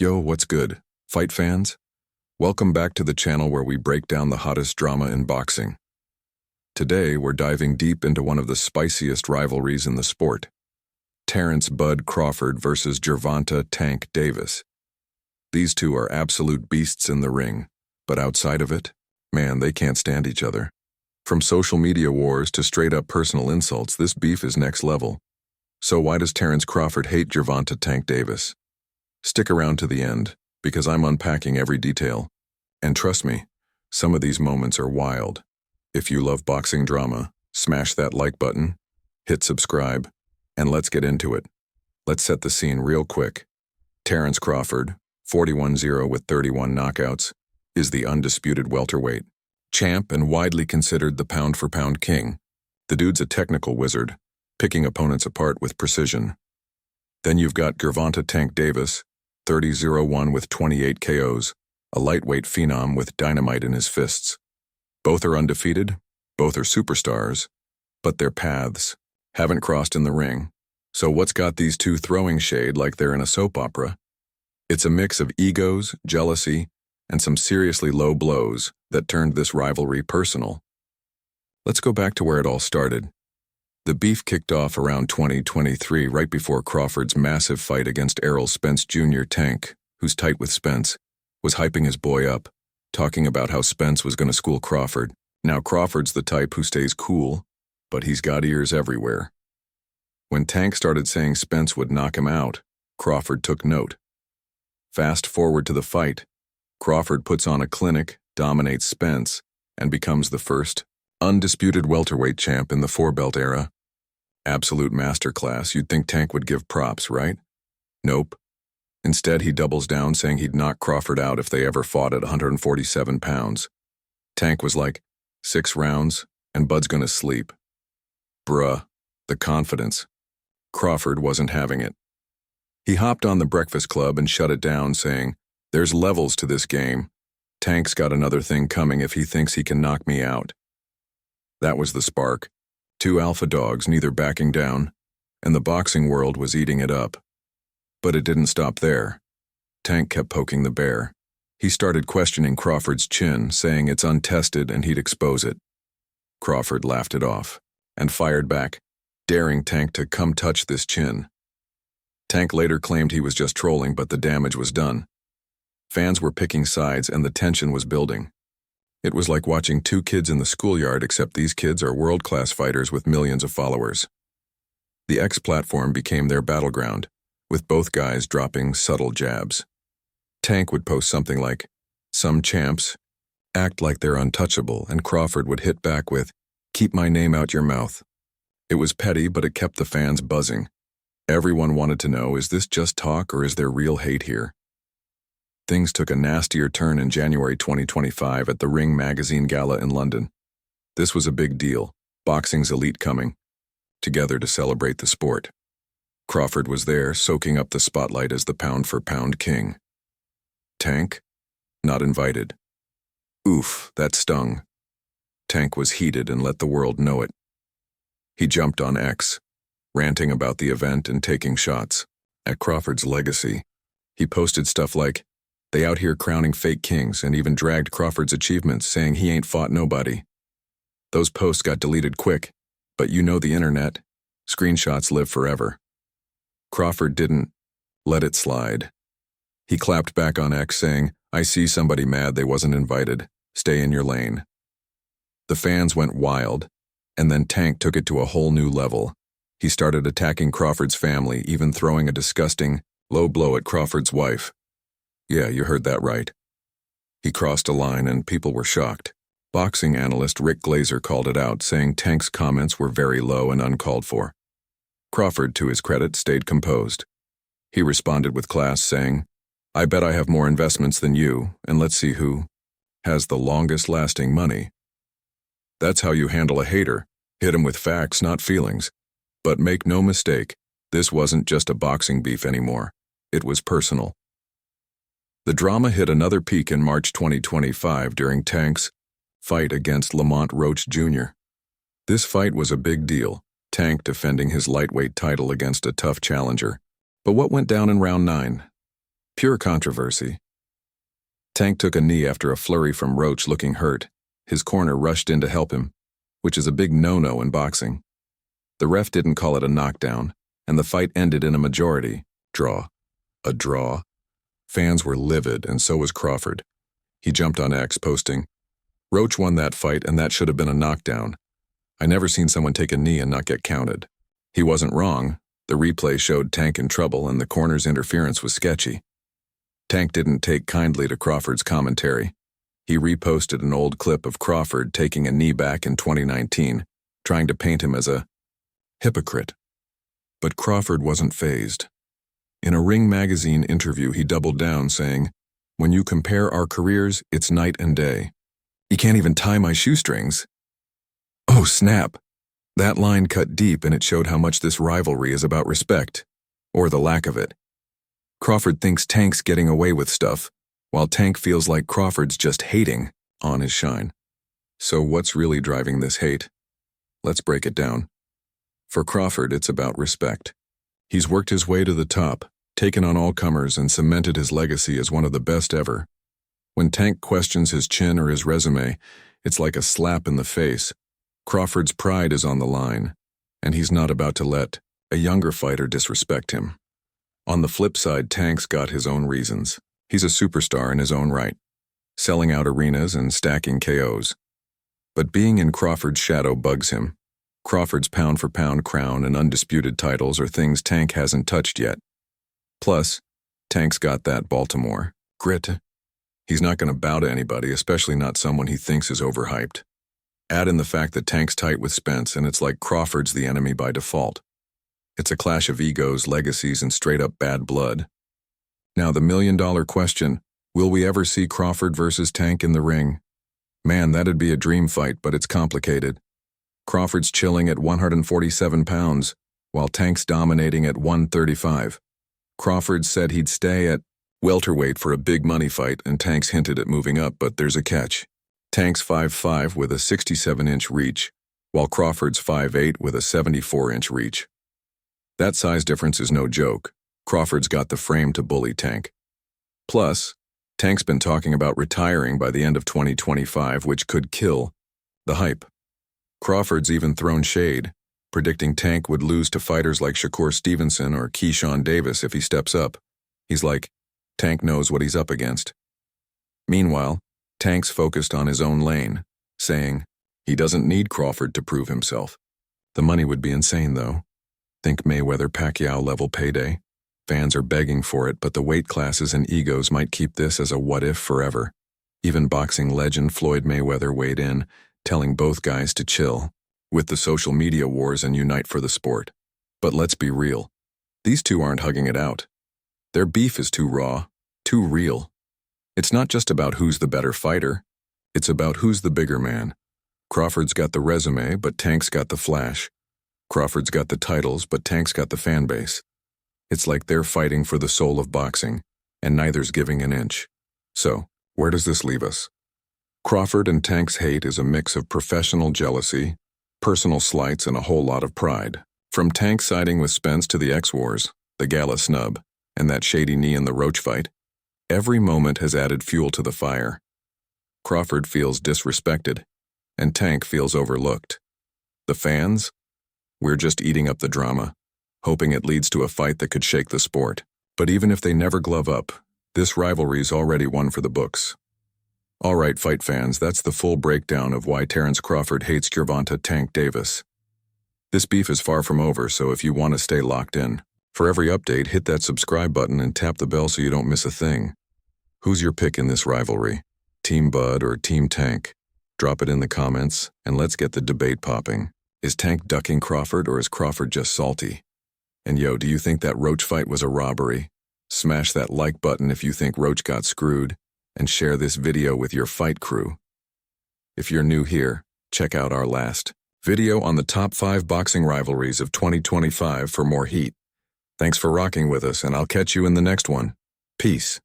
Yo, what's good, fight fans? Welcome back to the channel where we break down the hottest drama in boxing. Today, we're diving deep into one of the spiciest rivalries in the sport. Terence "Bud" Crawford versus Gervonta "Tank" Davis. These two are absolute beasts in the ring, but outside of it, man, they can't stand each other. From social media wars to straight-up personal insults, this beef is next level. So why does Terence Crawford hate Gervonta "Tank" Davis? Stick around to the end, because I'm unpacking every detail. And trust me, some of these moments are wild. If you love boxing drama, smash that like button, hit subscribe, and let's get into it. Let's set the scene real quick. Terence Crawford, 41-0 with 31 knockouts, is the undisputed welterweight champ and widely considered the pound-for-pound king. The dude's a technical wizard, picking opponents apart with precision. Then you've got Gervonta "Tank" Davis, 30-0-1 with 28 KOs, a lightweight phenom with dynamite in his fists. Both are undefeated, both are superstars, but their paths haven't crossed in the ring. So what's got these two throwing shade like they're in a soap opera? It's a mix of egos, jealousy, and some seriously low blows that turned this rivalry personal. Let's go back to where it all started. The beef kicked off around 2023, right before Crawford's massive fight against Errol Spence Jr. Tank, who's tight with Spence, was hyping his boy up, talking about how Spence was going to school Crawford. Now Crawford's the type who stays cool, but he's got ears everywhere. When Tank started saying Spence would knock him out, Crawford took note. Fast forward to the fight. Crawford puts on a clinic, dominates Spence, and becomes the first undisputed welterweight champ in the four-belt era. Absolute masterclass. You'd think Tank would give props, right? Nope. Instead, he doubles down, saying he'd knock Crawford out if they ever fought at 147 pounds. Tank was like, 6 rounds, and Bud's gonna sleep. Bruh, the confidence. Crawford wasn't having it. He hopped on the Breakfast Club and shut it down, saying, "There's levels to this game. Tank's got another thing coming if he thinks he can knock me out." That was the spark. Two alpha dogs, neither backing down, and the boxing world was eating it up. But it didn't stop there. Tank kept poking the bear. He started questioning Crawford's chin, saying it's untested and he'd expose it. Crawford laughed it off and fired back, daring Tank to come touch this chin. Tank later claimed he was just trolling, but the damage was done. Fans were picking sides and the tension was building. It was like watching two kids in the schoolyard, except these kids are world-class fighters with millions of followers. The X platform became their battleground, with both guys dropping subtle jabs. Tank would post something like, "Some champs act like they're untouchable," and Crawford would hit back with, "Keep my name out your mouth." It was petty, but it kept the fans buzzing. Everyone wanted to know, is this just talk or is there real hate here? Things took a nastier turn in January 2025 at the Ring magazine gala in London. This was a big deal, boxing's elite coming together to celebrate the sport. Crawford was there, soaking up the spotlight as the pound-for-pound king. Tank? Not invited. Oof, that stung. Tank was heated and let the world know it. He jumped on X, ranting about the event and taking shots at Crawford's legacy. He posted stuff like, "They out here crowning fake kings," and even dragged Crawford's achievements, saying he ain't fought nobody. Those posts got deleted quick, but you know the internet. Screenshots live forever. Crawford didn't let it slide. He clapped back on X saying, "I see somebody mad they wasn't invited. Stay in your lane." The fans went wild, and then Tank took it to a whole new level. He started attacking Crawford's family, even throwing a disgusting low blow at Crawford's wife. Yeah, you heard that right. He crossed a line and people were shocked. Boxing analyst Rick Glazer called it out, saying Tank's comments were very low and uncalled for. Crawford, to his credit, stayed composed. He responded with class, saying, "I bet I have more investments than you, and let's see who has the longest-lasting money." That's how you handle a hater. Hit him with facts, not feelings. But make no mistake, this wasn't just a boxing beef anymore. It was personal. The drama hit another peak in March 2025 during Tank's fight against Lamont Roach Jr. This fight was a big deal, Tank defending his lightweight title against a tough challenger. But what went down in round 9? Pure controversy. Tank took a knee after a flurry from Roach looking hurt. His corner rushed in to help him, which is a big no-no in boxing. The ref didn't call it a knockdown, and the fight ended in a majority draw. A draw. Fans were livid, and so was Crawford. He jumped on X, posting, "Roach won that fight, and that should have been a knockdown. I never seen someone take a knee and not get counted." He wasn't wrong. The replay showed Tank in trouble, and the corner's interference was sketchy. Tank didn't take kindly to Crawford's commentary. He reposted an old clip of Crawford taking a knee back in 2019, trying to paint him as a hypocrite. But Crawford wasn't fazed. In a Ring magazine interview, he doubled down, saying, "When you compare our careers, it's night and day. He can't even tie my shoestrings." Oh, snap. That line cut deep, and it showed how much this rivalry is about respect, or the lack of it. Crawford thinks Tank's getting away with stuff, while Tank feels like Crawford's just hating on his shine. So what's really driving this hate? Let's break it down. For Crawford, it's about respect. He's worked his way to the top, taken on all comers, and cemented his legacy as one of the best ever. When Tank questions his chin or his resume, it's like a slap in the face. Crawford's pride is on the line, and he's not about to let a younger fighter disrespect him. On the flip side, Tank's got his own reasons. He's a superstar in his own right, selling out arenas and stacking KOs. But being in Crawford's shadow bugs him. Crawford's pound-for-pound crown and undisputed titles are things Tank hasn't touched yet. Plus, Tank's got that Baltimore grit. He's not going to bow to anybody, especially not someone he thinks is overhyped. Add in the fact that Tank's tight with Spence, and it's like Crawford's the enemy by default. It's a clash of egos, legacies, and straight-up bad blood. Now the million-dollar question, will we ever see Crawford versus Tank in the ring? Man, that'd be a dream fight, but it's complicated. Crawford's chilling at 147 pounds, while Tank's dominating at 135. Crawford said he'd stay at welterweight for a big money fight, and Tank's hinted at moving up, but there's a catch. Tank's 5'5" with a 67-inch reach, while Crawford's 5'8" with a 74-inch reach. That size difference is no joke. Crawford's got the frame to bully Tank. Plus, Tank's been talking about retiring by the end of 2025, which could kill the hype. Crawford's even thrown shade, predicting Tank would lose to fighters like Shakur Stevenson or Gervonta Davis if he steps up. He's like, Tank knows what he's up against. Meanwhile, Tank's focused on his own lane, saying he doesn't need Crawford to prove himself. The money would be insane, though. Think Mayweather-Pacquiao level payday. Fans are begging for it, but the weight classes and egos might keep this as a what-if forever. Even boxing legend Floyd Mayweather weighed in, telling both guys to chill with the social media wars and unite for the sport. But let's be real. These two aren't hugging it out. Their beef is too raw, too real. It's not just about who's the better fighter. It's about who's the bigger man. Crawford's got the resume, but Tank's got the flash. Crawford's got the titles, but Tank's got the fan base. It's like they're fighting for the soul of boxing, and neither's giving an inch. So, where does this leave us? Crawford and Tank's hate is a mix of professional jealousy, personal slights, and a whole lot of pride. From Tank siding with Spence to the X-Wars, the gala snub, and that shady knee in the Roach fight, every moment has added fuel to the fire. Crawford feels disrespected, and Tank feels overlooked. The fans? We're just eating up the drama, hoping it leads to a fight that could shake the sport. But even if they never glove up, this rivalry's already one for the books. All right, fight fans, that's the full breakdown of why Terence Crawford hates Gervonta "Tank" Davis. This beef is far from over, so if you want to stay locked in, for every update, hit that subscribe button and tap the bell so you don't miss a thing. Who's your pick in this rivalry? Team Bud or Team Tank? Drop it in the comments, and let's get the debate popping. Is Tank ducking Crawford, or is Crawford just salty? And yo, do you think that Roach fight was a robbery? Smash that like button if you think Roach got screwed, and share this video with your fight crew. If you're new here, check out our last video on the top 5 boxing rivalries of 2025 for more heat. Thanks for rocking with us, and I'll catch you in the next one. Peace.